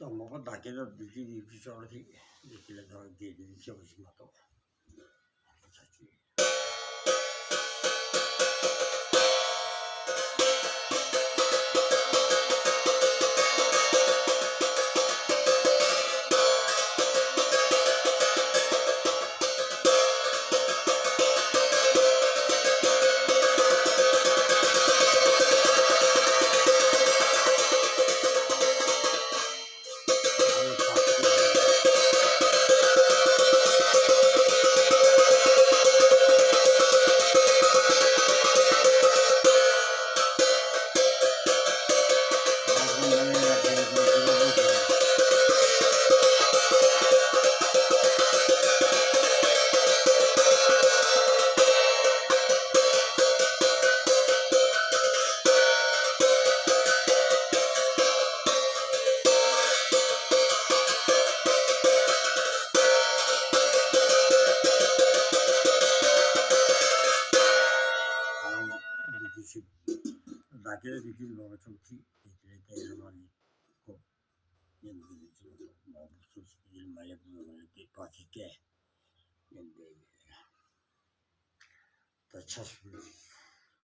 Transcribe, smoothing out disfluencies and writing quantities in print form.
뭐가 낮게도 느끼기 저렇게 느끼려 더 느끼기 저것이 맞도 자주 느끼시 낮게도 느끼는 거가 좀 이렇게 많이 꼭 연구를 좀 무슨 일 많이 보면 이렇게 봤을 때 연구에 더 찾습니다.